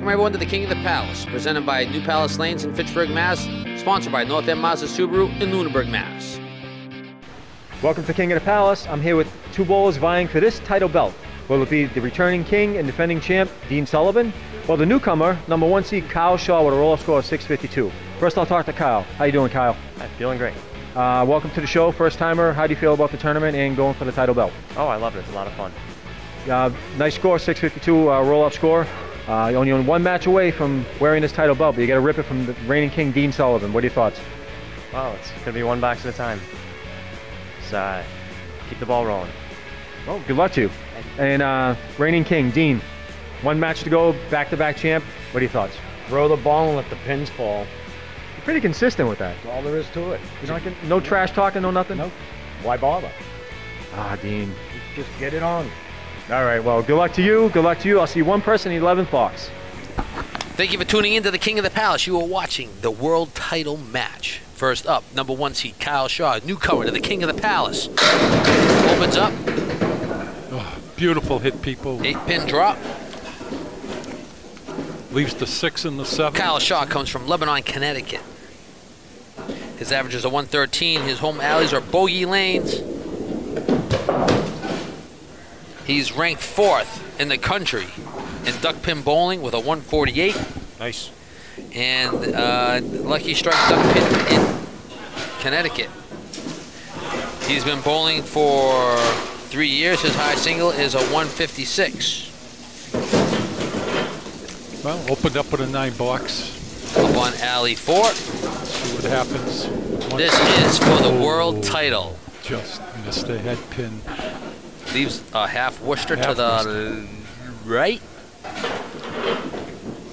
Welcome everyone to the King of the Palace, presented by New Palace Lanes in Fitchburg, Mass, sponsored by North End Mazda Subaru in Lunenburg, Mass. Welcome to King of the Palace. I'm here with two bowlers vying for this title belt. Will it be the returning king and defending champ, Dean Sullivan, or the newcomer, number 1 seed Kyle Shaw with a roll-off score of 652? First, I'll talk to Kyle. How you doing, Kyle? I'm feeling great. Welcome to the show, first timer. How do you feel about the tournament and going for the title belt? Oh, I love it. It's a lot of fun. Nice score, 652 roll-off score. You're only one match away from wearing this title belt, but you got to rip it from the reigning king, Dean Sullivan. What are your thoughts? Well, it's going to be one box at a time. So, keep the ball rolling. Well, good luck to you. And reigning king, Dean, one match to go, back-to-back champ. What are your thoughts? Throw the ball and let the pins fall. You're pretty consistent with that. That's all there is to it. No trash talking, no nothing? Nope. Why bother? Ah, Dean. Just get it on. All right, well, good luck to you. Good luck to you. I'll see one person in the 11th box. Thank you for tuning in to the King of the Palace. You are watching the world title match. First up, number 1 seed Kyle Shaw, newcomer to the King of the Palace. Opens up. Oh, beautiful hit, people. 8-pin drop. Leaves the 6 and the 7. Kyle Shaw comes from Lebanon, Connecticut. His average is a 113. His home alleys are bogey lanes. He's ranked 4th in the country in duck pin bowling with a 148. Nice. And Lucky Strike duck pin in Connecticut. He's been bowling for 3 years. His high single is a 156. Well, opened up with a 9 box. Up on alley 4. See what happens. This is for the world title. Just missed the head pin. Leaves a half Worcester to the right.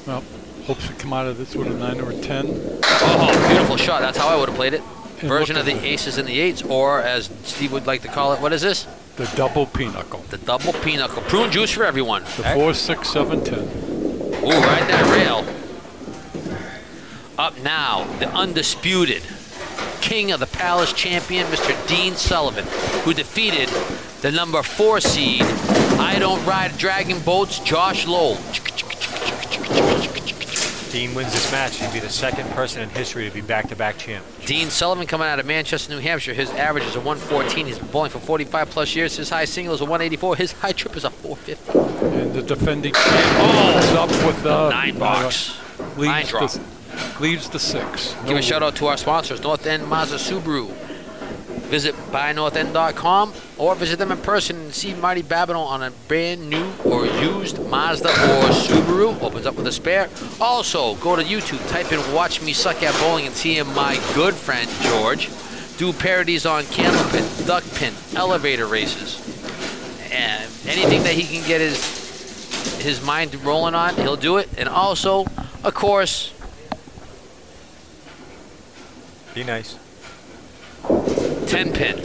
Well, hopes to come out of this with a 9 or a 10. Oh, beautiful shot. That's how I would have played it. And Version of the aces and the 8s, or as Steve would like to call it, what is this? The double pinochle. The double pinochle. Prune juice for everyone. The 4, 6, 7, 10. Ooh, ride that rail. Up now, the undisputed King of the Palace champion, Mr. Dean Sullivan, who defeated the number 4 seed, I Don't Ride Dragon Boats, Josh Lowell. Dean wins this match. He'd be the second person in history to be back-to-back champ. Dean Sullivan coming out of Manchester, New Hampshire. His average is a 114. He's been bowling for 45 plus years. His high single is a 184. His high trip is a 450. And the defending champ is up with the 9 box. 9 drop. Leaves the 6. Give a shout out to our sponsors, North End Mazda Subaru. Visit buynorthend.com or visit them in person and see Marty Babineau on a brand new or used Mazda or Subaru. Opens up with a spare. Also, go to YouTube, type in Watch Me Suck at Bowling and see my good friend George do parodies on Candlepin, duck pin, elevator races. And anything that he can get his mind rolling on, he'll do it. And also, of course, Be nice. 10-pin.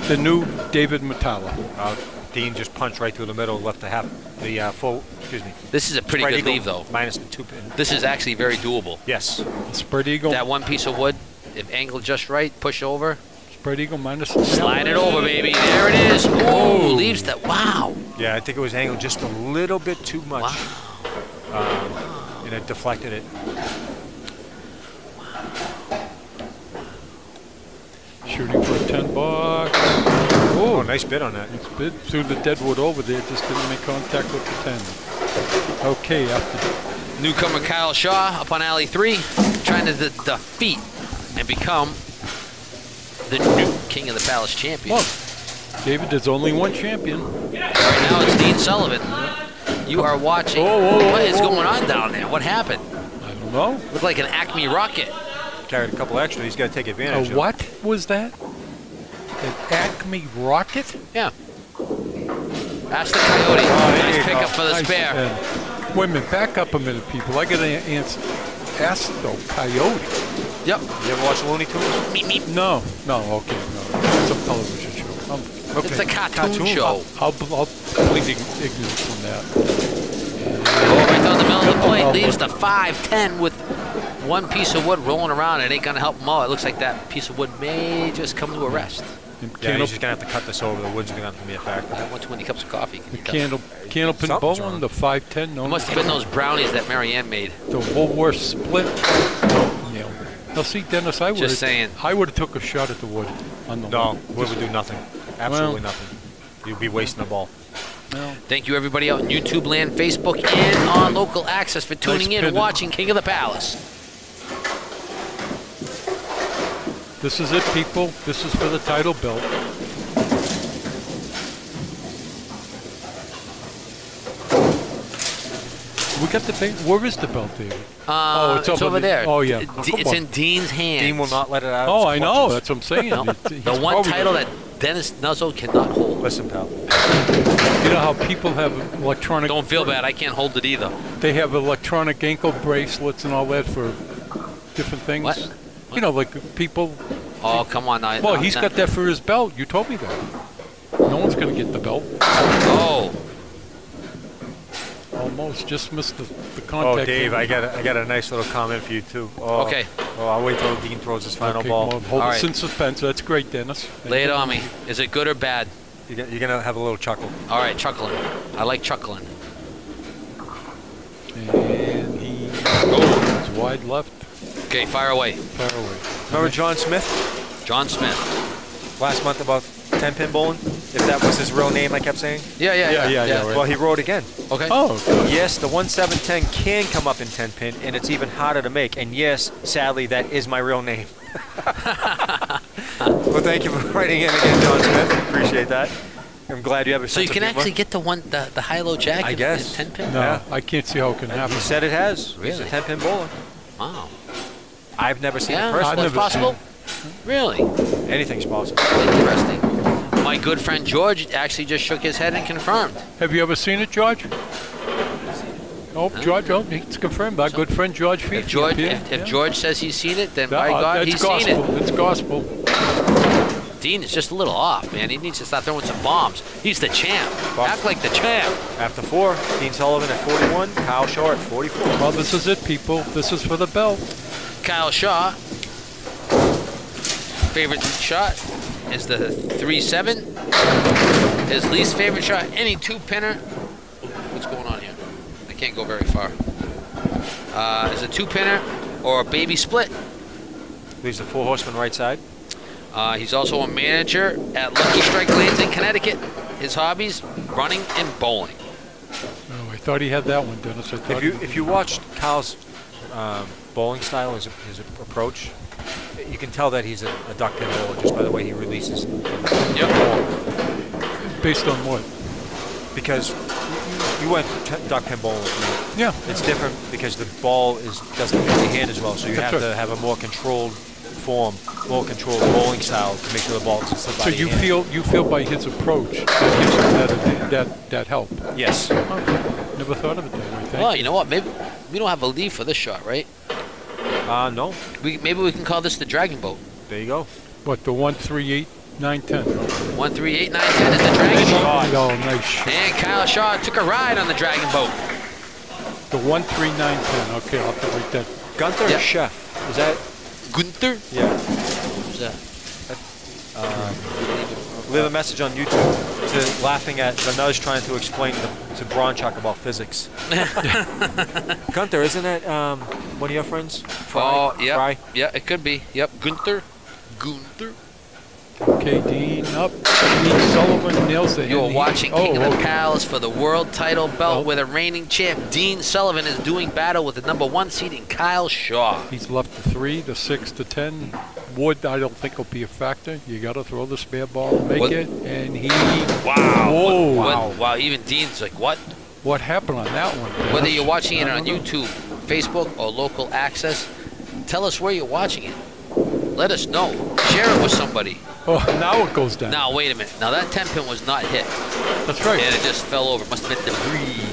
The new David Metallo. Dean just punched right through the middle, left the full, excuse me. This is a pretty good leave, though. Minus the 2 pin. This is actually very doable. Yes. Spread eagle. That one piece of wood, if angled just right, push over. Spread eagle minus. Slide it over, baby. There it is. Oh, leaves that. Wow. Yeah, I think it was angled just a little bit too much. Wow. And it deflected it. Shooting for a 10 box. Oh, nice bid on that. Nice bid. Threw the deadwood over there, just didn't make contact with the 10. Okay, after. Newcomer Kyle Shaw up on alley 3, trying to defeat and become the new King of the Palace champion. Well, David, there's only one champion. Right now it's Dean Sullivan. You are watching. What is going on down there? What happened? I don't know. Looked like an Acme rocket. Carried a couple extra. He's got to take advantage of. What was that? An Acme rocket? Yeah. Ask the Coyote. Nice pickup for the spare. Wait a minute, back up a minute, people. I got to answer. Ask the Coyote. Yep. You ever watch Looney Tunes? Meep, meep. No, okay, no. It's a television show. It's a cartoon show. I'll plead ignorance on that. Oh, right down the middle of the plate. Leaves the 5-10 with one piece of wood rolling around. It ain't going to help him out. It looks like that piece of wood may just come to a rest. And Yeah, he's just gonna have to cut this over. The wood's gonna have to be a factor. I want 20 cups of coffee. Can you tell? Candlepin Something's bowling, wrong. the 510. No, It must have been those brownies that Marianne made. the Woolworth split. Yeah. Now see, Dennis, I would Just saying. I would have took a shot at the wood on the No, wood. wood would do nothing. Absolutely nothing. You'd be wasting the ball. Well, Thank you, everybody out in YouTube land, Facebook, and on local access for tuning in and pivot. watching King of the Palace. this is it, people. This is for the title belt. We got the where is the belt, David? It's over there. Oh, yeah. It's in Dean's hands. Dean will not let it out. of Oh, his I know. clutches. That's what I'm saying. No, He's the one probably- title that Dennis Nuzzo cannot hold. Listen, pal. You know how people have electronic. Don't feel bad. I can't hold it either. They have electronic ankle bracelets and all that for different things. What? You know, like people. Oh, come on. Now. Well, he's got that for his belt. You told me that. No one's going to get the belt. Oh, Almost just missed the contact. Oh, Dave, I got a nice little comment for you too. Oh, Okay. Oh, I'll wait till Dean throws his final Okay, ball. well, hold All us right. in suspense. That's great, Dennis. lay it on me. Is it good or bad? You're gonna have a little chuckle. All right, chuckling. I like chuckling. And he goes wide left, Okay, fire away. far away. Remember John Smith John Smith. last month about 10-pin bowling? If that was his real name, I kept saying. Yeah, right. Well, he wrote again. Okay. Oh, good. Yes, the 1-7-10 can come up in 10-pin, and it's even harder to make. And yes, sadly, that is my real name. Well, thank you for writing in again, John Smith. Appreciate that. I'm glad you have a So you sense can of humor. actually get the high-low jack I in guess. 10 pin? No, Yeah. I can't see how it can happen. He said it has. He's Really? a 10-pin bowler. Wow. I've never seen Yeah, it I've personally. that's never possible? Really? Anything's possible. Interesting. My good friend George actually just shook his head and confirmed. Have you ever seen it, George? Oh, George, oh, it's confirmed. Our good friend George Fifi. If George, up here. if Yeah. George says he's seen it, then No, by God, that's he's gospel. seen it. It's gospel. Dean is just a little off, man. He needs to start throwing some bombs. He's the champ. Act like the champ. After 4, Dean Sullivan at 41, Kyle Shaw at 44. Well, this is it, people. This is for the belt. Kyle Shaw. Favorite shot is the 3-7. His least favorite shot, any two-pinner. What's going on here? I can't go very far. Is a two-pinner or a baby split. Leaves the 4 horsemen right side. He's also a manager at Lucky Strike Lanes in Connecticut. His hobbies, running and bowling. Oh, I thought he had that one, Dennis. I thought If you watched Kyle's bowling style, his approach, you can tell that he's a duck pin bowler just by the way he releases. Yep. based on what? Because you went duck pin bowling. Yeah. It's different because the ball doesn't fit your hand as well, so you That's have right. to have a more controlled form, more controlled bowling style to make sure the ball doesn't slip out So of your hand. you feel by his approach that gives him that help. Yes. Never thought of it that way. Thank Well, you. you know what? Maybe we don't have a lead for this shot, right? No. Maybe we can call this the Dragon Boat. There you go. What, the 1, 3, 8, 9, 10? 1, 3, 8, 9, 10 is the Dragon Boat. Oh, nice shot. And Kyle Shaw took a ride on the Dragon Boat. The 1, 3, 9, 10. Okay, I'll have to write that. Gunther Yep. Chef. Is that? Gunther? Yeah. Who's that? Leave a message on YouTube to laughing at the nudge trying to explain to Bronchuk about physics. Gunther, isn't that one of your friends? Oh, yeah. Fry? Yeah, it could be. Yep, Gunther. Gunther. Okay, Dean up. Dean Sullivan nails it. You're And watching King of the okay. Palace for the world title belt Well- where the reigning champ Dean Sullivan is doing battle with the #1 seed in Kyle Shaw. He's left the 3, the 6, the 10. Wood, I don't think will be a factor. You got to throw the spare ball and make What? it. And he. Wow. Whoa. Wow. Even Dean's like, what? What happened on that one? Whether Dennis? you're watching it I on don't know. YouTube, Facebook, or local access, tell us where you're watching it. Let us know. Share it with somebody. Oh, now it goes down. Now, wait a minute. Now, that 10 pin was not hit. That's right. And it just fell over. Must have been debris.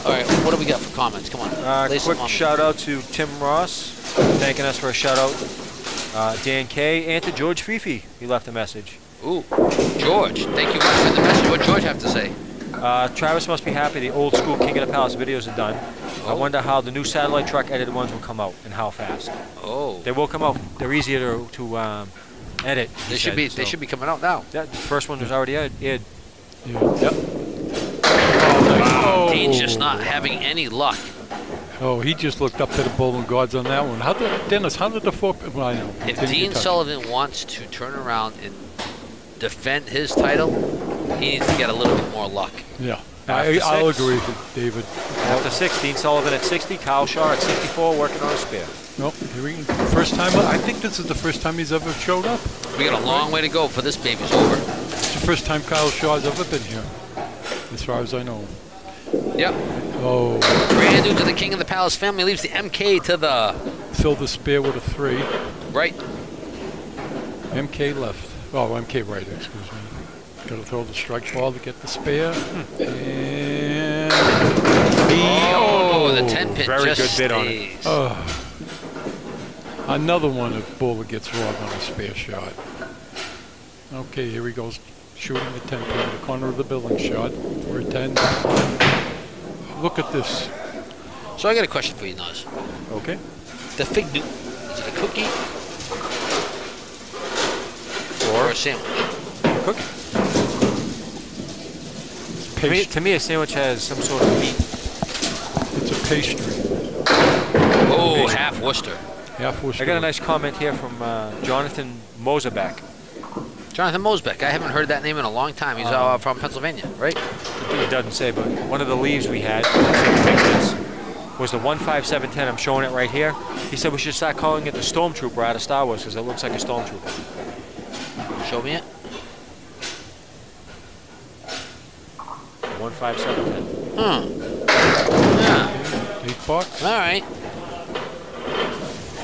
All right, what do we got for comments? Come on. Lay some Quick comments. shout out to Tim Ross, thanking us for a shout out. Dan K. and to George Fifi. He left a message. Ooh, George. Thank you much for the message. What George have to say? Travis must be happy the old school King of the Palace videos are done. I Oh. wonder how the new satellite truck edited ones will come out and how fast. Oh. They will come out. They're easier to edit. They should be coming out now. Yeah, the first one was already aired. Yeah. Yep. Wow. Dean's just not having any luck. Oh, he just looked up to the bowling guards on that one. Dennis, how did the fork? Well, I know. If Dean Sullivan wants to turn around and defend his title, he needs to get a little bit more luck. Yeah, I'll agree with you, David. After 6, Dean Sullivan at 60, Kyle Shaw at 64, working on a spear. Nope. Here we go. First time. I think this is the first time he's ever showed up. We got a long way to go for this baby's over. It's the first time Kyle Shaw's ever been here, as far as I know. Yep. Oh. Brand new to the King of the Palace family, leaves the MK to the... Fill the spear with a 3. Right. MK left. Oh, MK right, excuse me. Got to throw the strike ball to get the spear. And... the 10 pin very just good bid stays. on it. Another one if bowler gets wrong on a spear shot. Okay, here he goes. Shooting the 10 pin in the corner of the billing shot for a 10. Look at this. So I got a question for you, Nuz. Okay. The fig Newton, is it a cookie or a sandwich? Cookie. To me, a sandwich has some sort of meat. It's a pastry. Oh, half Worcester. Half Worcester. I got a nice comment here from Jonathan Moserback. Jonathan Mosbeck. I haven't heard that name in a long time. He's from Pennsylvania, right? It doesn't say, but one of the leaves we had was the 15710. I'm showing it right here. He said we should start calling it the Stormtrooper out of Star Wars because it looks like a Stormtrooper. Show me it. 15710. Yeah. 8 bucks. All right.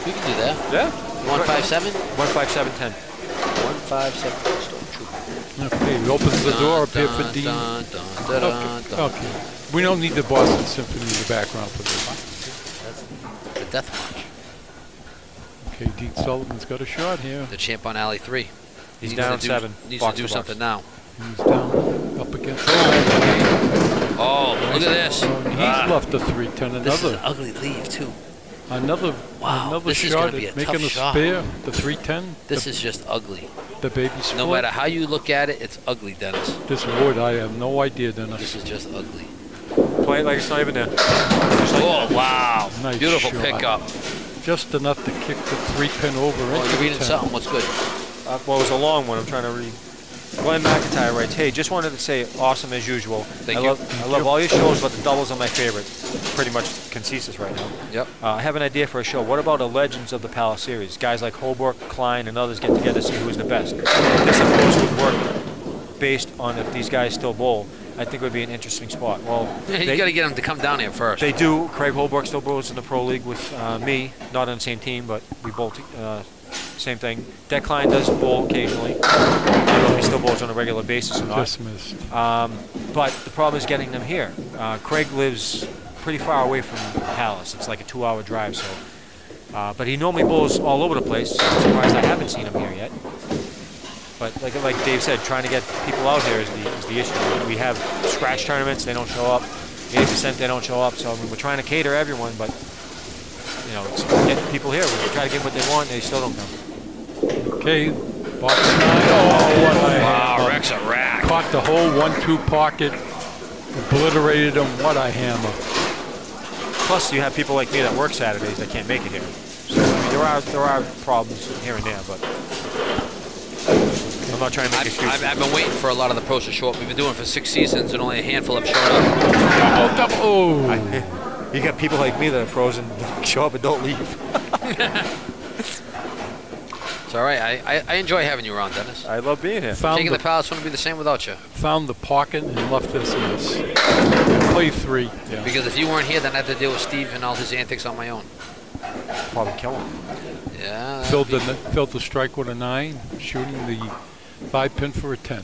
We can do that. Yeah. 157? 15710. 157 Stormtrooper. Okay, he opens the door up here for Dean. Okay. We don't need the Boston Symphony in the background for this. That's the Death March. Okay, Dean Sullivan's got a shot here. The champ on alley 3. He's down 7. Needs to do something now. He's down up against. Oh, look at this. He's left a 310. This is Another. an ugly leave, too. Another this is shot gonna be a at making tough a shot. spear. The 310. This is just ugly. The baby split. No matter how you look at it, it's ugly, Dennis. This wood, I have no idea, Dennis. This is just ugly. Play it like it's not even there. Just like Oh, wow. Nice Beautiful shot. pickup. Just enough to kick the 3-pin over Oh, into you're the reading 10. something. What's good? well, it was a long one. I'm trying to read. Glenn McIntyre writes, hey, just wanted to say awesome as usual. Thank I you. love all your shows, but the doubles are my favorite. Pretty much consensus right now. Yep. I have an idea for a show. What about a Legends of the Palace series? Guys like Holbrook, Klein, and others get together to see who's the best. This, of course, would work based on if these guys still bowl. I think it would be an interesting spot. Well, You got to get them to come down here first. they do. Craig Holbrook still bowls in the Pro League with me. Not on the same team, but we bowl same thing. Deck Klein does bowl occasionally. I don't know if he still bowls on a regular basis or not. Just missed. But the problem is getting them here. Craig lives pretty far away from Palace. It's like a 2-hour drive. So, but he normally bowls all over the place. I'm surprised I haven't seen him here yet. But like Dave said, trying to get people out here is the issue. We have scratch tournaments; they don't show up. 80% they don't show up. So I mean, we're trying to cater everyone, but you know, it's getting people here. We try to give them what they want, and they still don't come. Okay, box 9. Oh, what a Wow, Rex a rack. Caught the whole 1-2 pocket, obliterated him. What a hammer. Plus, you have people like me that work Saturdays that can't make it here. So I mean, there are problems here and there, but I'm not trying to make excuses. I've been waiting for a lot of the pros to show up. We've been doing it for 6 seasons, and only a handful have shown up. Oh, You got people like me that are pros and show up and don't leave. It's all right. I enjoy having you around, Dennis. I love being here. found King of the, the Palace wouldn't be the same without you. found the pocket and left this mess. Play 3. Yeah. Because if you weren't here, then I'd have to deal with Steve and all his antics on my own. Probably kill him. Yeah. Filled the strike with a 9, shooting the 5-pin for a 10.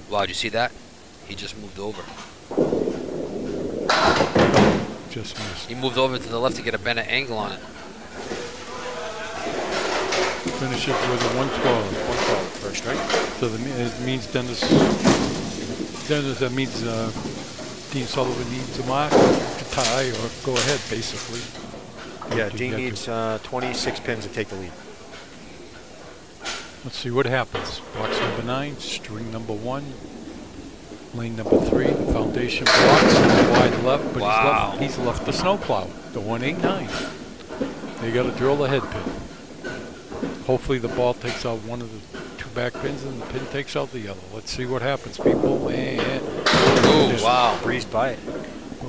Wow, did you see that? He just moved over. Just missed. He moved over to the left to get a better angle on it. Finishes with a 112. 112 first strike. So it means Dennis, that means Dean Sullivan needs a mark to tie or go ahead, basically. Yeah, to Dean get needs to. 26 pins to take the lead. Let's see what happens. Box number 9, string number 1, lane number 3, the foundation box, wide left, but Wow. he's left the snowplow, the 189. They got to drill the head pin. Hopefully the ball takes out one of the 2 back pins and the pin takes out the other. Let's see what happens, people. And Oh, wow. Breezed by it.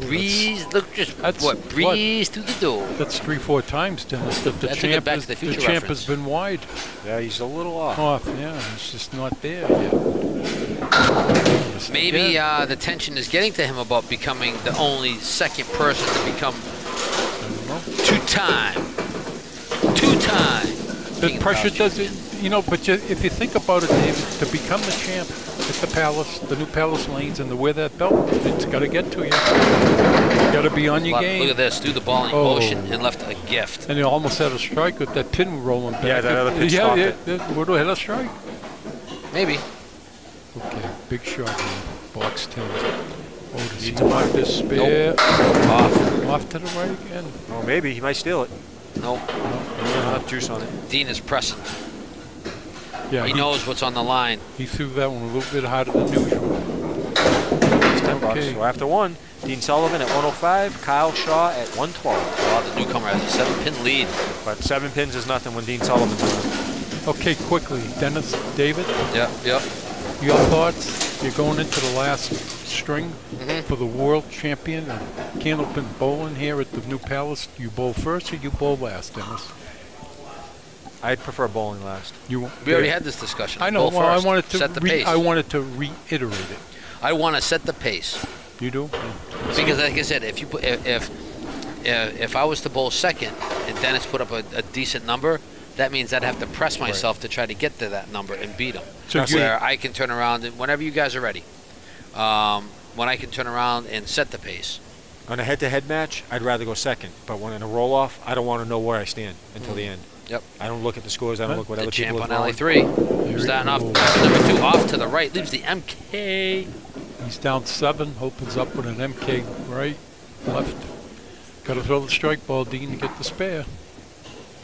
Breeze, look, just that's what? Breeze through the door. That's 3-4 times, Dennis, that the That's a good champ, Back is, to the the Future champ reference. has been wide Yeah, he's a little off. off. Yeah, it's just not there yet. Maybe Again, the tension is getting to him about becoming the only second person to become I don't know. two-time The King of pressure Palace doesn't, you know, but if you think about it, David, to become the champ at the Palace, the new Palace lanes, and to wear that belt, it's got to get to you. You got to be on your Look game. at this, threw the ball in Oh. motion and left a gift. And you almost had a strike with that pin rolling back. Yeah, that other pitch Yeah, stopped yeah, it. that would have had a strike. Maybe. Okay, big shot here. Box 10. Otis Needs a mark. this spare. Off. Off to the right again. Oh, maybe. He might steal it. Nope. Enough juice on it. Dean is pressing. Yeah, He knows what's on the line. he threw that one a little bit harder than usual. It's 10 bucks. Okay. So after 1, Dean Sullivan at 105, Kyle Shaw at 112. Wow, the newcomer has a 7-pin lead. But 7 pins is nothing when Dean Sullivan's on it. Okay, quickly. Dennis, David, Yep, yep. your thoughts? You're going into the last string Mhm. for the world champion of Candlepin bowling here at the New Palace. You bowl first or you bowl last, Dennis? I'd prefer bowling last. You. We already had this discussion. I know. Bowl Well, first. I wanted to. set the pace. I wanted to reiterate it. I want to set the pace You do? because, like I said, if you put if I was to bowl second and Dennis put up a decent number, that means I'd have to press myself to try to get to that number and beat him. So you- where I can turn around and whenever you guys are ready, when I can turn around and set the pace. On a head-to-head match, I'd rather go second. But when in a roll-off, I don't want to know where I stand until the end. Yep. I don't look at the scores. I don't look what The other champ people on are throwing. LA3. Here Starting we off, go. number 2 off to the right, leaves the MK. He's down 7. Opens up with an MK right, left. Got to throw the strike ball, Dean, to get the spare.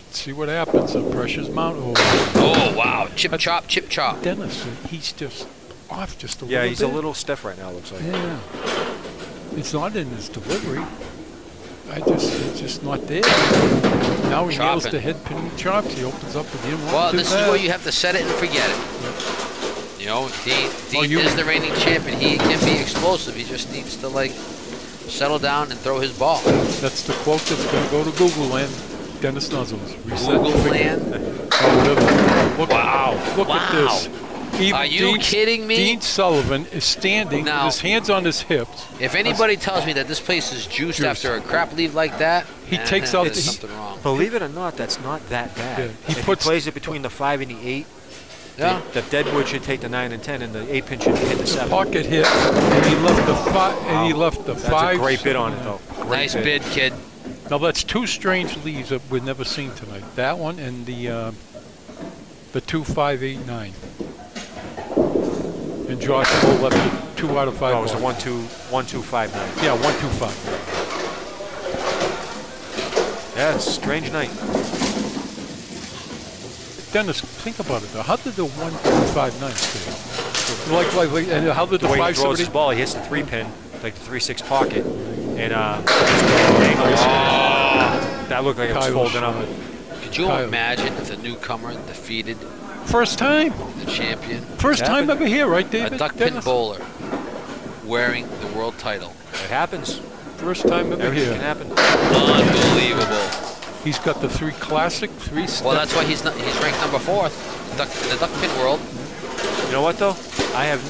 Let's see what happens. The pressure's mounting. Oh, Oh, wow. Chip chop, chip chop. Dennis, he's just off just a little Yeah, bit. he's a little stiff right now, looks like. Yeah. It's not in his delivery. It's just not there. Now he nails Chopping. the head pin and chops. He opens up again. Well, this is where you have to set it and forget it. You know, Dean is the reigning champion. He can be explosive. He just needs to, like, settle down and throw his ball. That's the quote that's going to go to Google Land. Dennis Nuzzles. Reset and Google forget. land. Oh, whatever. Look, Wow. Look Wow. at this. Even Are you kidding me? Dean Sullivan is standing Now- with his hands on his hips. If anybody tells me that this place is juiced Juice. after a crap leave like that, He takes out there's the- something wrong. Believe it or not, that's not that bad. Yeah, he If puts- he plays it between the 5 and the 8, Yeah. the deadwood should take the 9 and 10, and the 8 pin should hit the 7. Pocket hit, and he left the five. And he left the That's 5. a great bid on it, though. Great Nice bid, kid. Now that's 2 strange leaves that we've never seen tonight. That one and the 2-5-8-9. And Josh Bull left it 2 out of 5. Oh, it was a balls. 1-2-1-2-5-9. Yeah, 1-2-5. Yeah, it's a strange night. Dennis, think about it though. How did the 1-2-5-9 stay? And how did the The way he throws 5-70? his ball, he hits the 3 pin, like the 3-6 pocket, and that looked like it was Kyle folding up. shot. Could you Kyle. imagine if the newcomer defeated First time. the champion, First time happened. ever here, right, a David? duck pin Dennis? bowler, wearing the world title? It happens. First time ever Everything here. can happen. Unbelievable. He's got the 3 classic, 3 step. Well, that's why he's ranked number 4th in the duck pin world. You know what, though? I have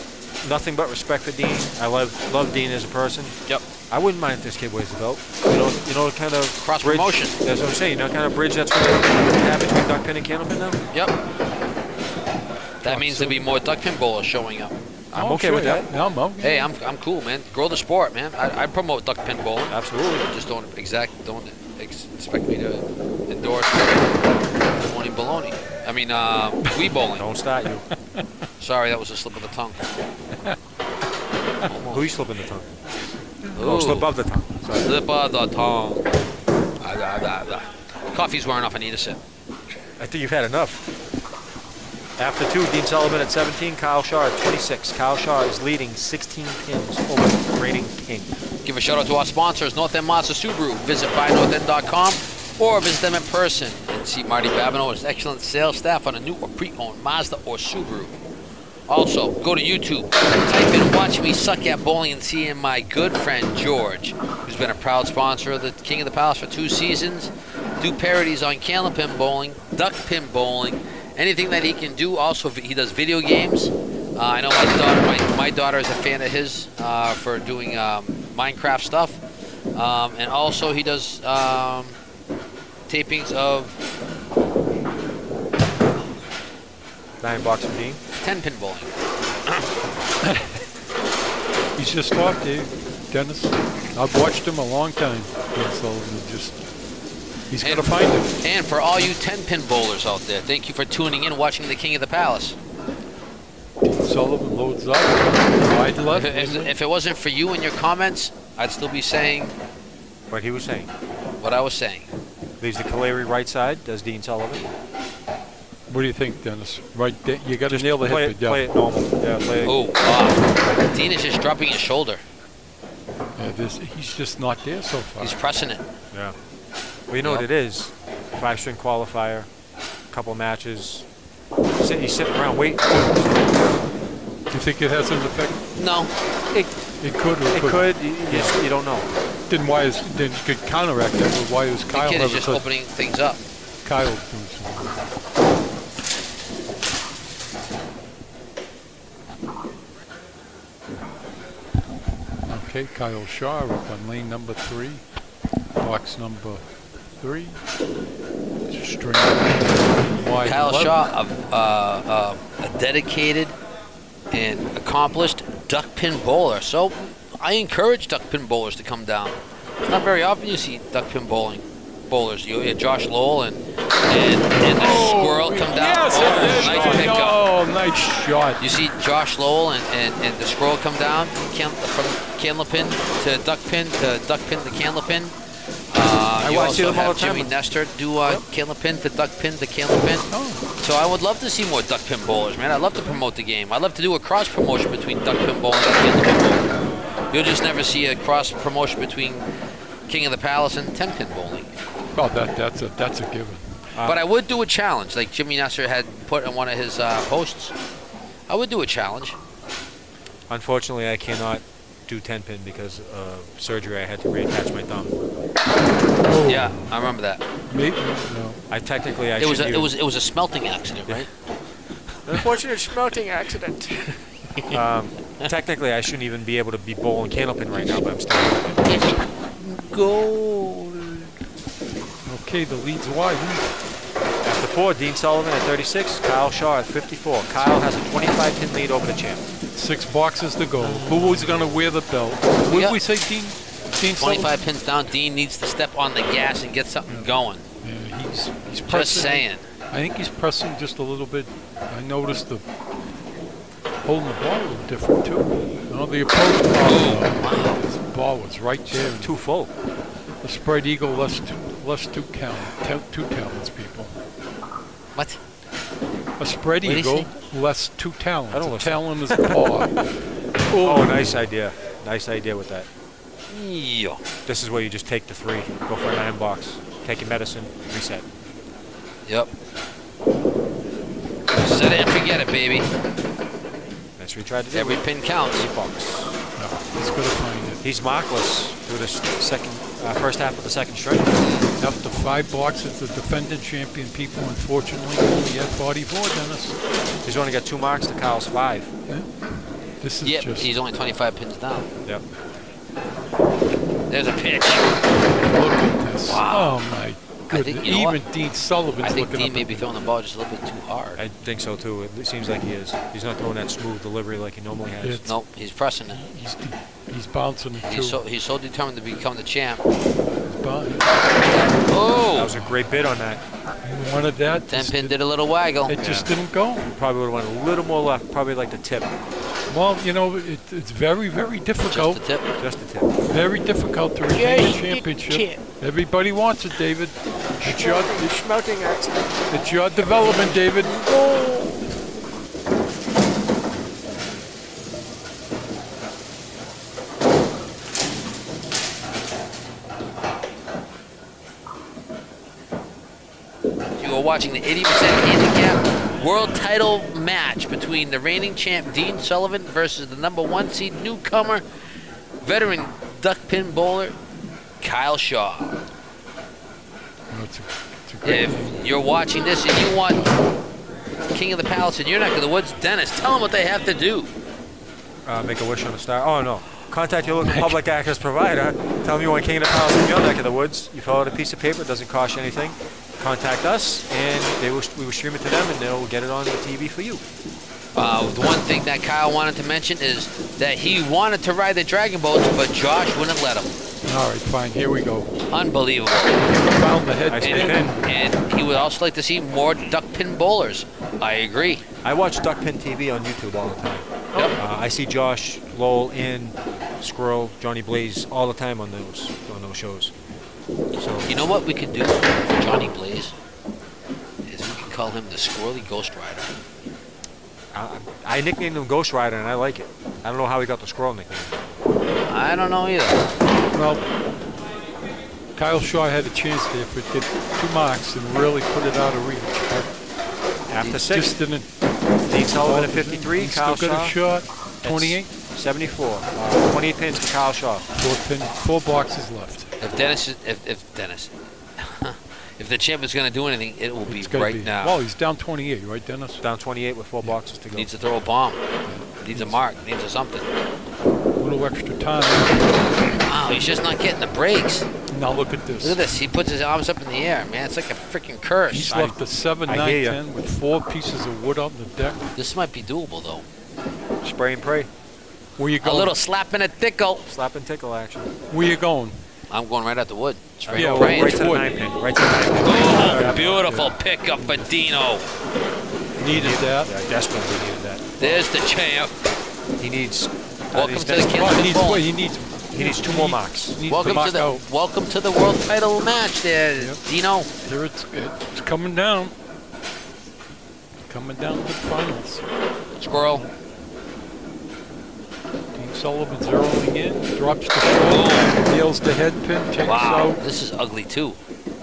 nothing but respect for Dean. I love Dean as a person. Yep. I wouldn't mind if this kid weighs the belt. You know, kind of Cross bridge, promotion. That's what I'm saying. You know, kind of bridge that's what we have between duck pin and candlepin now. Yep. That means there'll be more duck pin bowlers showing up. I'm Oh, okay sure, with that. yeah. I'm okay. Hey, I'm cool, man. Grow the sport, man. I promote duck pin bowling. Absolutely. Just don't expect me to endorse phony baloney. I mean, wee bowling. Don't start you. Sorry, that was a slip of the tongue. Who you slipping the tongue? Ooh, Oh, slip of the tongue. Sorry. slip of the tongue. Ah, da, da, da. Coffee's wearing off. I need a sip. I think you've had enough. After 2, Dean Sullivan at 17, Kyle Shaw at 26. Kyle Shaw is leading 16 pins over the reigning king. Give a shout out to our sponsors, North End Mazda Subaru. Visit buynorthend.com or visit them in person and see Marty Babineau and his excellent sales staff on a new or pre-owned Mazda or Subaru. Also, go to YouTube, type in Watch Me Suck at Bowling and see my good friend George, who's been a proud sponsor of the King of the Palace for 2 seasons. Do parodies on Candlepin bowling, duck pin bowling, anything that he can do. Also, he does video games. I know my daughter is a fan of his for doing Minecraft stuff. And also he does tapings of 9 bucks from Dean. 10-pin bowling. He's just off, Dave. Dennis. I've watched him a long time. Dean Sullivan he's got to find it. And for all you 10-pin bowlers out there, thank you for tuning in, watching the King of the Palace. Dean Sullivan loads up. Wide left. If it wasn't for you and your comments, I'd still be saying What he was saying. what I was saying. Leaves the Kaleri right side, does Dean Sullivan. What do you think, Dennis? Right there. You got to nail the hip. Play it normal. Yeah, play it. Oh, wow. Dean is just dropping his shoulder. Yeah, he's just not there so far. He's pressing it. Yeah. Well, you know what it is. 5-string qualifier, couple matches. He's sitting around waiting. Do you think it has an effect? No. It could. Or It could. You don't know. Then you could counteract that with why is Kyle The kid is having just such- opening things up. Kyle doing something. Okay, Kyle Shaw up on lane number 3, box number 3. String wide Kyle left. Shaw, a dedicated and accomplished duck pin bowler. So I encourage duck pin bowlers to come down. It's not very often you see duck pin bowlers. You had Josh Lowell and the Squirrel come down. Yes, Nice pickup. Oh, nice shot. You see Josh Lowell and the Squirrel come down from Candlepin to duck pin to Candlepin. You watch also them all have the time. Jimmy Nestor do Candlepin to duck pin to Candlepin. So I would love to see more duck pin bowlers, man. I'd love to promote the game. I'd love to do a cross promotion between duck pin bowling and Candlepin bowling. You'll just never see a cross promotion between King of the Palace and 10-pin bowling. Oh, that's a given. But I would do a challenge, like Jimmy Nestor had put on one of his posts. I would do a challenge. Unfortunately, I cannot do 10-pin because of surgery. I had to reattach my thumb. Yeah, I remember that. Maybe, no. It was a smelting accident, right? Unfortunate smelting accident. Technically, I shouldn't even be able to be bowling Candlepin right now, but I'm still. Goal. Okay, the lead's wide. After 4, Dean Sullivan at 36, Kyle Shaw at 54. Kyle has a 25-pin lead over the champ. 6 boxes to go. Who was going to wear the belt? What did we say, Dean? 25 pins down. Dean needs to step on the gas and get something going. Yeah, he's pressing. Just saying. I think he's pressing just a little bit. I noticed the holding the ball a little different too. No, the approach. Wow. His ball was right there. Too full. The spread eagle less two talents, people. What? A spread What did he eagle less 2 talents. I don't A listen. talent is a paw. Oh, nice idea. Nice idea with that. Yeah. This is where you just take the 3, go for an iron box, take your medicine, reset. Yep. Set it and forget it, baby. That's what we tried to do. Every pin counts. 8 bucks. No, he's going to find it. He's markless through the first half of the second string. After 5 boxes, the defending champion, people, unfortunately, only had 44, Dennis. He's only got 2 marks to Kyle's 5. Yeah. This is Yep, just... he's only 25 pins down. Yep. There's a pitch. Look at this. Wow. Oh, my I goodness. think, you know Even what? Dean Sullivan's I think looking Dean up may at be me. throwing the ball just a little bit too hard. I think so too. It seems like he is. He's not throwing that smooth delivery like he normally has. It's- Nope, he's pressing it. He's bouncing it, too. He's so determined to become the champ. That Oh! was a great bid on that. He wanted that. 10-pin did a little waggle. It just didn't go. Probably would have went a little more left, probably like the tip. Well, you know, it's very, very difficult. Just the tip. Just the tip. Very difficult to retain the championship. Everybody wants it, David. Schmelting accident. It's your development, David. You are watching the 80% handicap world title match between the reigning champ Dean Sullivan versus the #1 seed newcomer, veteran duck pin bowler Kyle Shaw. Oh, it's a great If name. you're watching this and you want King of the Palace in your neck of the woods, Dennis, tell them what they have to do. Make a wish on a star. Oh, no. Contact your local public access provider. Tell them you want King of the Palace in your neck of the woods. You fill out a piece of paper. It doesn't cost you anything. Contact us, and we will stream it to them, and they'll get it on the TV for you. The one thing that Kyle wanted to mention is that he wanted to ride the dragon boats, but Josh wouldn't let him. All right, fine. Here we go. Unbelievable. Found the head Nice pin. pin. And he would also like to see more duck pin bowlers. I agree. I watch Duck Pin TV on YouTube all the time. Yep. I see Josh, Lowell, and Squirrel, Johnny Blaze all the time on those shows. So You know what we could do for Johnny Blaze? Is we could call him the Squirrely Ghost Rider. I nicknamed him Ghost Rider, and I like it. I don't know how he got the Squirrel nickname. I don't know either. Well, Kyle Shaw had a chance there if it get 2 marks and really put it out of reach. But After it 6, just didn't. Dean Sullivan at 53, He's Kyle still got a Shaw shot. 28. 74. 28 pins to Kyle Shaw. 4 boxes left. If Dennis, if Dennis, if the champ is going to do anything, it will be It's gonna right be. now. Well, he's down 28, right, Dennis? Down 28 with 4 boxes to go. Needs to throw a bomb. Needs a mark. Needs a something. A little extra time. Wow, he's just not getting the breaks. Now look at this. Look at this. He puts his arms up in the air, man. It's like a freaking curse. He's left a 7, I 9, hear ya. 10 with 4 pieces of wood out in the deck. This might be doable, though. Spray and pray. Where you A going? little slap and a tickle. Slap and tickle action. Where you going? I'm going right at the wood. Straight Yeah, up well, range. Right to the wood. 9 pin. Right to the 9 pin. Oh, beautiful pickup for Dino. Needed that. Yeah, desperately needed that. There's the champ. He needs. Welcome he's to the desperate. Well, Candlepin he needs, Bowl. he needs 2 more marks. Needs Welcome to to the out. welcome to the world title match, there, Yep. Dino. Here it's coming down. Coming down to the finals. Squirrel. Dean Sullivan zeroing in, drops the shot, nails the head pin, takes Wow, out. this is ugly too.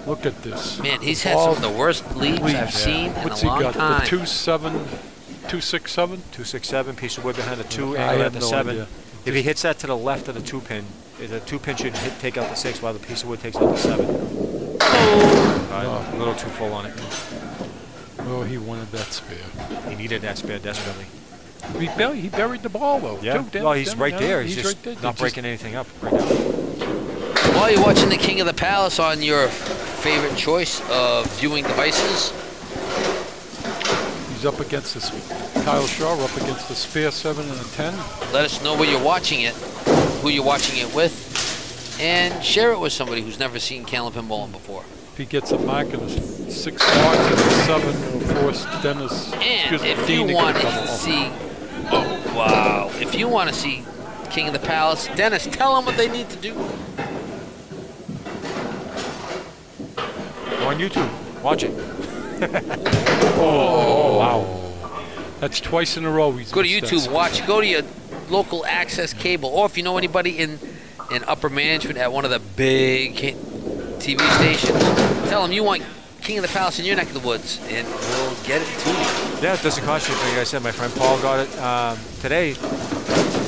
Look at this. Man, he's had some of the worst leads I've Leads. seen in What's a he long got? time. The 2-7, 2-6-7? 267, piece of wood behind the 2, I angle have at the no 7. idea. If he hits that to the left of the 2 pin, the 2 pin should take out the 6 while the piece of wood takes out the 7. A little too full on it. Oh, he wanted that spare. He needed that spare desperately. He buried the ball though. Yeah. Too, Well, he's right yeah, there. He's just right there. not Just- breaking anything up right now. While you're watching the King of the Palace on your favorite choice of viewing devices, He's up against this. Kyle Shaw up against the spare 7 and a 10. let us know where you're watching it, who you're watching it with, and share it with somebody who's never seen Candlepin bowling before. If he gets a mark in his 6 box and a 7, it'll force Dennis. And excuse me, if Dean you to get a want to double. see, oh wow, if you want to see King of the Palace, Dennis, tell them what they need to do. Go on YouTube. Watch it. Oh, wow. That's twice in a row he's Go to missed that YouTube, spare. watch, go to your local access cable, or if you know anybody in upper management at one of the big TV stations, tell them you want King of the Palace in your neck of the woods, and we'll get it to you. Yeah, it doesn't cost you anything. Like I said, my friend Paul got it today in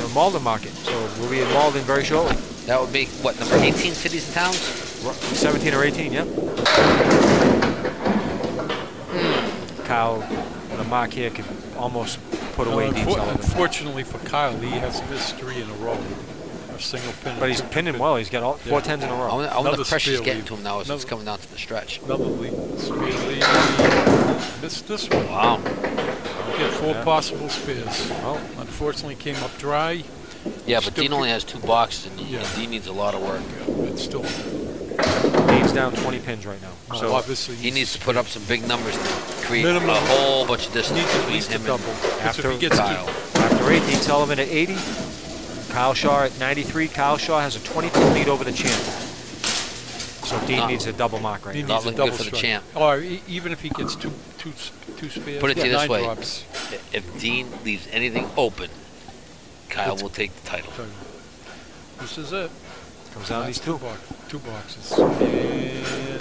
the Malden market. So we'll be in Malden very shortly. That would be, what, number 18 cities and towns? 17 or 18, yeah. Kyle, the mark here could almost put away Dean Sullivan. Unfortunately for Kyle, he has missed 3 in a row. A single pin. But he's pinning well. He's got all 4 10s in a I row. wonder Another the pressure's spear getting lead. to him now as it's Another- coming down to the stretch. Another lead. Speedily missed this one. Wow. Get 4 possible spares. Oh. Unfortunately, came up dry. Yeah, but Still Dean only has 2 boxes, and Yeah. Dean needs a lot of work. It's still. Dean's down 20 pins right now. So So obviously He needs to put up some big numbers to create Minimum. a whole bunch of distance needs at between least a him double. and 'Cause after if he gets Kyle. after 8, Dean Sullivan at 80. Kyle Shaw at 93. Kyle Shaw has a 20 pin lead over the champ. So Dean needs a double mark right He now. needs a looking double good for the strike. champ. Or even if he gets two spares. Put it to you this 9 way. drops. If Dean leaves anything open, Kyle will take the title. This is it. Comes down to these two. Two boxes. And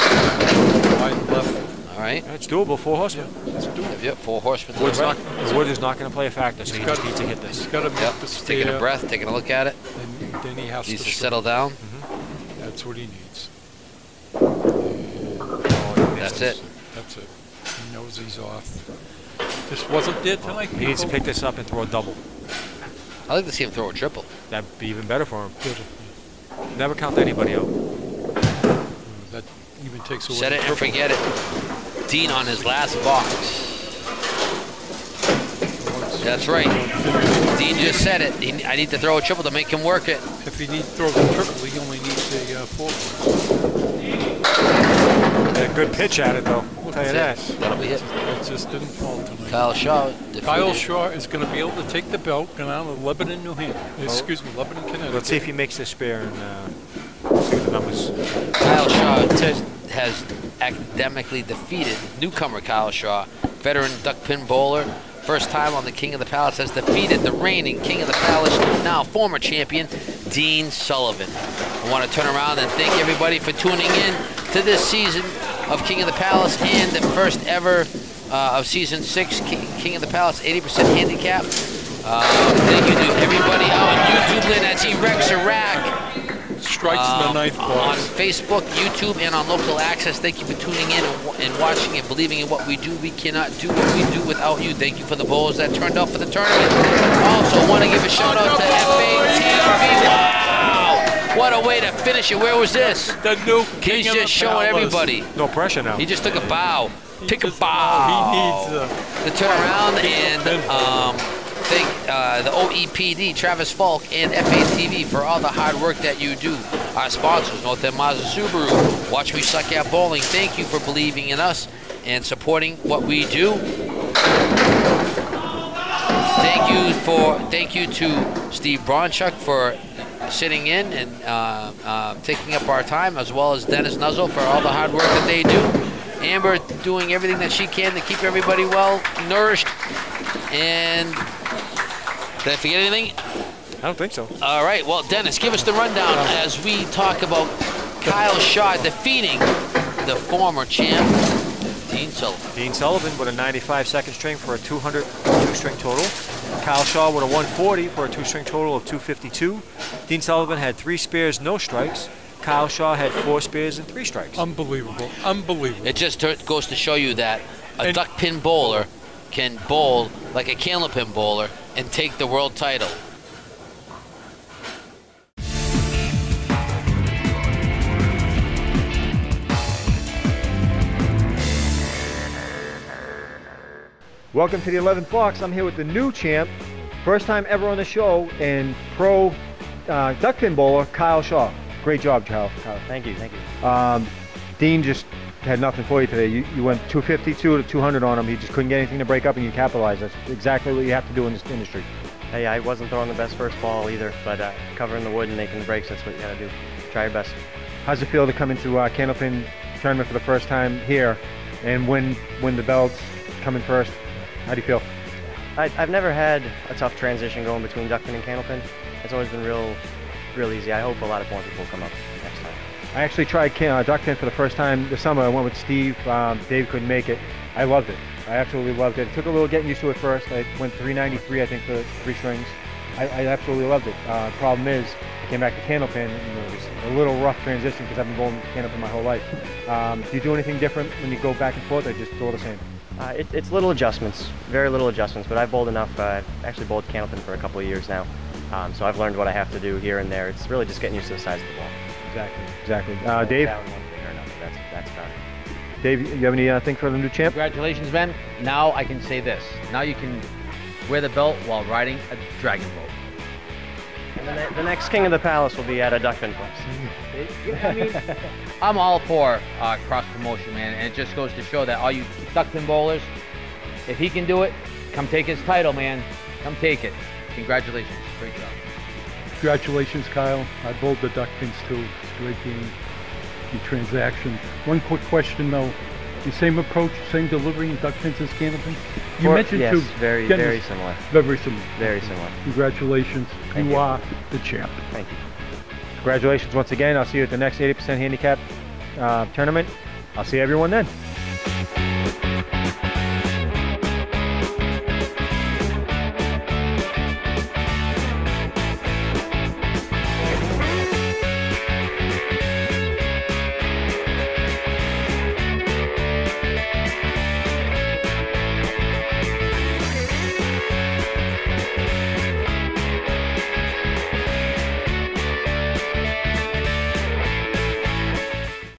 wide left. All right. Yeah, it's doable. 4 horsemen. Yeah, let's do it. Yep, 4 horsemen to Wood's the not, right. Wood is not going to play a factor, so he just needs to hit He's this. got to make Yep, the he's taking a spare, breath, taking a look at it. and then he has Needs to to settle down. That's what he needs. That's it. That's it. He knows he's off. This wasn't there tonight. He needs to people. pick this up and throw a double. I like to see him throw a triple. That'd be even better for him. Good. Never count anybody out. That even takes away. Set the it and triple. forget it. Dean on his last box. That's right. Dean just said it. I need to throw a triple to make him work it. If he throws a triple, he only needs a 4. Had a good pitch at it, though. I'll tell you that. That'll be it. It just didn't fall tonight. Kyle Shaw defeated. Kyle Shaw is going to be able to take the belt going out of Lebanon, New Hampshire. Excuse me, Lebanon, Connecticut. Let's see if he makes this spare and see what the numbers. Kyle Shaw has academically defeated newcomer Kyle Shaw, veteran duck pin bowler. First time on the King of the Palace, has defeated the reigning King of the Palace, now former champion, Dean Sullivan. I want to turn around and thank everybody for tuning in to this season of King of the Palace and the first ever of season 6, King of the Palace 80% handicap. Thank you to everybody out on YouTube land. That's Rex Iraq. Strikes in the ninth On box. Facebook, YouTube, and on Local Access. Thank you for tuning in and watching and believing in what we do. We cannot do what we do without you. Thank you for the bowlers that turned up for the tournament. Also, want to give a shout out to FATV. Wow! What a way to finish it. Where was this? The new King He's of the just showing Palace. everybody. No pressure now. He just took a bow. Pick a He bow. needs To turn around and thank the OEPD, Travis Falk, and FATV for all the hard work that you do. Our sponsors, North End Mazda Subaru, Watch Me Suck at Bowling. Thank you for believing in us and supporting what we do. Thank you to Steve Bronchuk for sitting in and taking up our time, as well as Dennis Nuzzle for all the hard work that they do. Amber doing everything that she can to keep everybody well nourished. And did I forget anything? I don't think so. All right, well, Dennis, give us the rundown as we talk about Kyle Shaw defeating the former champ, Dean Sullivan. Dean Sullivan with a 95 second string for a 200 two-string total. Kyle Shaw with a 140 for a two-string total of 252. Dean Sullivan had 3 spares, no strikes. Kyle Shaw had 4 spares and 3 strikes. Unbelievable. Unbelievable. It just goes to show you that a duck pin bowler can bowl like a Candlepin bowler and take the world title. Welcome to the 11th box. I'm here with the new champ, first time ever on the show, and pro duck pin bowler, Kyle Shaw. Great job, Kyle. Thank you. Dean just had nothing for you today. You went 252 to 200 on him. He just couldn't get anything to break up, and you capitalized. That's exactly what you have to do in this industry. Hey, I wasn't throwing the best first ball either, but covering the wood and making the breaks, that's what you gotta do. Try your best. How's it feel to come into Candlepin tournament for the first time here and win the belts, coming first? How do you feel? I've never had a tough transition going between duckpin and candlepin. It's always been real easy. I hope a lot of more people will come up next time. I actually tried duckpin for the first time this summer. I went with Steve. Dave couldn't make it. I loved it. I absolutely loved it. It took a little getting used to it first. I went 393, I think, for 3 strings. I absolutely loved it. Problem is, I came back to Candlepin, and it was a little rough transition because I've been bowling Candlepin my whole life. Do you do anything different when you go back and forth, or just all the same? It's little adjustments, very little adjustments, but I've bowled enough. I've actually bowled Candlepin for a couple of years now, so I've learned what I have to do here and there. It's really just getting used to the size of the ball. Exactly. Dave? Down one thing or another, that's about it. Dave, you have anything for the new champ? Congratulations, Ben. Now I can say this. Now you can wear the belt while riding a dragon boat. And the next King of the Palace will be at a duckpin place. I mean, I'm all for cross promotion, man, and it just goes to show that all you duckpin bowlers, if he can do it, come take his title, man. Come take it. Congratulations. Great job. Congratulations, Kyle. I bowled the duck pins too. It's a great game. the transaction. One quick question though, the same approach, same delivery in duck pins as Candlepin? You mentioned yes, too. very Dennis, similar. Very similar. Very similar. Congratulations. Thank You you. are the champ. Thank you. Congratulations once again. I'll see you at the next 80% handicap tournament. I'll see everyone then.